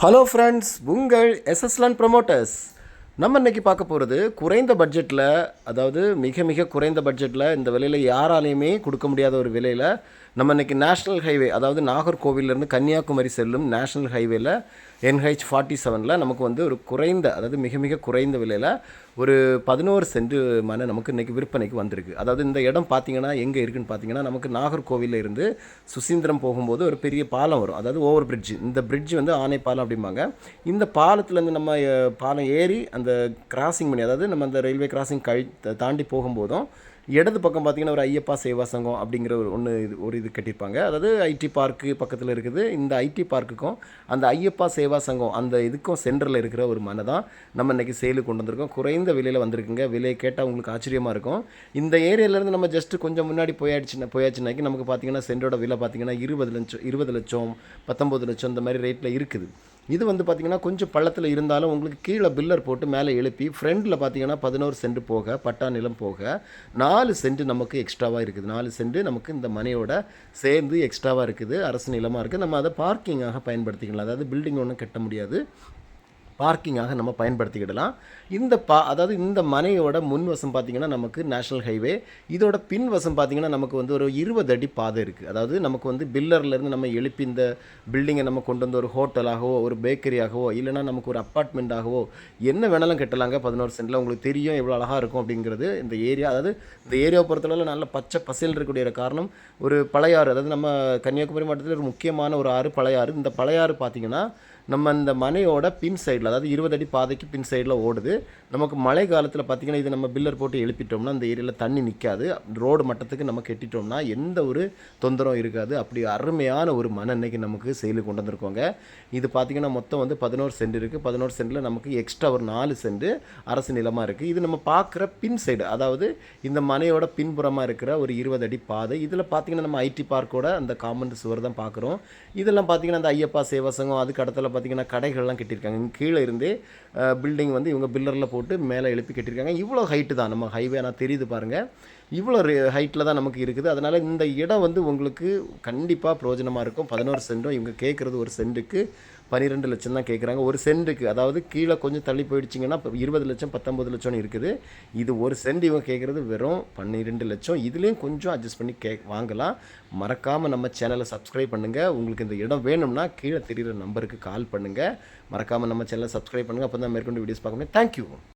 Hello friends, உங்கள் எஸ்எஸ்லான் promoters. நம்ம இன்றைக்கி பார்க்க போகிறது குறைந்த பட்ஜெட்டில், அதாவது மிக மிக குறைந்த பட்ஜெட்டில் இந்த விலையில் யாராலையுமே கொடுக்க முடியாத ஒரு விலையில் நம்ம இன்றைக்கி நேஷ்னல் ஹைவே, அதாவது நாகர்கோவிலேருந்து கன்னியாகுமரி செல்லும் நேஷ்னல் ஹைவேல NH-47 நமக்கு வந்து ஒரு குறைந்த, அதாவது மிக மிக குறைந்த விலையில் ஒரு 11 சென்ட் மனை நமக்கு இன்றைக்கி விற்பனைக்கு வந்திருக்கு. அதாவது இந்த இடம் பார்த்திங்கன்னா எங்கே இருக்குதுன்னு பார்த்தீங்கன்னா, நமக்கு நாகர்கோவிலில் இருந்து சுசீந்திரம் போகும்போது ஒரு பெரிய பாலம் வரும், அதாவது ஓவர் பிரிட்ஜ். இந்த பிரிட்ஜ் வந்து ஆனை பாலம் அப்படிம்பாங்க. இந்த பாலத்துலேருந்து நம்ம பாலம் ஏறி அந்த கிராசிங் பண்ணி, அதாவது நம்ம அந்த ரயில்வே கிராசிங் தாண்டி போகும்போதும் இடது பக்கம் பார்த்திங்கன்னா ஒரு ஐயப்பா சேவா சங்கம் அப்படிங்கிற ஒரு இது கட்டியிருப்பாங்க. அதாவது ஐடி பார்க்கு பக்கத்தில் இருக்குது. இந்த ஐடி பார்க்குக்கும் அந்த ஐயப்பா சேவா சங்கம் அந்த இதுக்கும் சென்டரில் இருக்கிற ஒரு மனை தான் நம்ம இன்றைக்கி சேலுக்கு கொண்டு வந்திருக்கோம். குறைந்த விலையில் வந்திருக்குங்க. விலையை கேட்டால் உங்களுக்கு ஆச்சரியமாக இருக்கும். இந்த ஏரியாவிலேருந்து நம்ம ஜஸ்ட்டு கொஞ்சம் முன்னாடி போயாச்சுனாக்கி நமக்கு பார்த்திங்கன்னா சென்டோட விலை பார்த்திங்கன்னா 20 லட்சம் 19 லட்சம் இந்த மாதிரி ரேட்டில் இருக்குது. இது வந்து பார்த்திங்கன்னா கொஞ்சம் பள்ளத்தில் இருந்தாலும் உங்களுக்கு கீழே பில்லர் போட்டு மேலே எழுப்பி ஃப்ரண்டில் பார்த்திங்கன்னா 11 சென்ட் போக, பட்டா நிலம் போக 4 சென்ட் நமக்கு எக்ஸ்ட்ராவாக இருக்குது. 4 சென்ட் நமக்கு இந்த மனையோட சேர்ந்து எக்ஸ்ட்ராவாக இருக்குது. அரசு நிலமாக இருக்குது. நம்ம அதை பார்க்கிங்காக பயன்படுத்திக்கலாம். அதாவது பில்டிங் ஒன்றும் கட்ட முடியாது, பார்க்கிங்காக நம்ம பயன்படுத்திக்கிடலாம். அதாவது இந்த மனையோட முன்வசம் பார்த்திங்கன்னா நமக்கு நேஷ்னல் ஹைவே. இதோட பின்வசம் பார்த்திங்கன்னா நமக்கு வந்து ஒரு 20 அடி பாதை இருக்குது. அதாவது நமக்கு வந்து பில்லர்லேருந்து நம்ம எழுப்பி இந்த பில்டிங்கை நம்ம கொண்டு வந்து ஒரு ஹோட்டலாகவோ, ஒரு பேக்கரியாகவோ, இல்லைனா நமக்கு ஒரு அப்பார்ட்மெண்ட்டாகவோ என்ன வேணாலும் கட்டலாங்க 11 சென்டில். உங்களுக்கு தெரியும் எவ்வளோ அழகாக இருக்கும் அப்படிங்கிறது இந்த ஏரியா. அதாவது இந்த ஏரியாவை பொறுத்தளவில் நல்ல பச்சை பசேல் இருக்கக்கூடிய காரணம் ஒரு பழையாறு, அதாவது நம்ம கன்னியாகுமரி மாவட்டத்தில் ஒரு முக்கியமான ஒரு ஆறு பழையாறு. இந்த பழையாறு பார்த்திங்கன்னா நம்ம இந்த மனையோட பின் சைடில், அதாவது 20 அடி பாதைக்கு பின் சைடில் ஓடுது. நமக்கு மழை காலத்தில் பார்த்திங்கன்னா இது நம்ம பில்லர் போட்டு எழுப்பிட்டோம்னா இந்த ஏரியாவில் தண்ணி நிற்காது. ரோடு மட்டத்துக்கு நம்ம கட்டிட்டோம்னா எந்த ஒரு தொந்தரவும் இருக்காது. அப்படி அருமையான ஒரு மனை இன்றைக்கி நமக்கு சேலுக்கு கொண்டு வந்திருக்கோங்க. இது பார்த்திங்கன்னா மொத்தம் வந்து 11 சென்ட் இருக்குது. 11 சென்டில் நமக்கு எக்ஸ்ட்ரா ஒரு 4 சென்ட் அரசு நிலமாக இருக்குது. இது நம்ம பார்க்குற பின் சைடு, அதாவது இந்த மனையோட பின்புறமாக இருக்கிற ஒரு 20 அடி பாதை. இதில் பார்த்திங்கன்னா நம்ம ஐடி பார்க்கோட அந்த காம்பவுண்ட் சுவர் தான் பார்க்குறோம். இதெல்லாம் பார்த்திங்கன்னா அந்த ஐயப்பா சேவாசங்கம், அதுக்கு இடத்துல பார்த்திங்கன்னா கடைகள்லாம் கட்டியிருக்காங்க. கீழே இருந்தே பில்டிங் வந்து இவங்க பில்லரில் போட்டு மேலே எழுப்பி கட்டியிருக்காங்க. இவ்வளோ ஹைட்டு தான் நம்ம ஹைவே, ஆனால் தெரியுது பாருங்கள், இவ்வளோ ஹைட்டில் தான் நமக்கு இருக்குது. அதனால் இந்த இடம் வந்து உங்களுக்கு கண்டிப்பாக பிரயோஜனமாக இருக்கும். 11 சென்டும் இவங்க கேட்குறது ஒரு சென்ட்டுக்கு 12 லட்சம் தான் கேட்குறாங்க ஒரு சென்ட்டுக்கு. அதாவது கீழே கொஞ்சம் தள்ளி போயிடுச்சிங்கன்னா 20 லட்சம் 19 லட்சம்னு இருக்குது. இது ஒரு சென்ட் இவங்க கேட்குறது வெறும் 12 லட்சம். இதுலேயும் கொஞ்சம் அட்ஜஸ்ட் பண்ணி வாங்கலாம். மறக்காமல் நம்ம சேனலை சப்ஸ்கிரைப் பண்ணுங்கள். உங்களுக்கு இந்த இடம் வேணும்னா கீழே தெரிகிற நம்பருக்கு கால் பண்ணுங்கள். மறக்காமல் நம்ம சேனலை சப்ஸ்கிரைப் பண்ணுங்கள். அப்போ தான் மேற்கொண்டு வீடியோஸ் பார்க்க முடியும். தேங்க்யூ.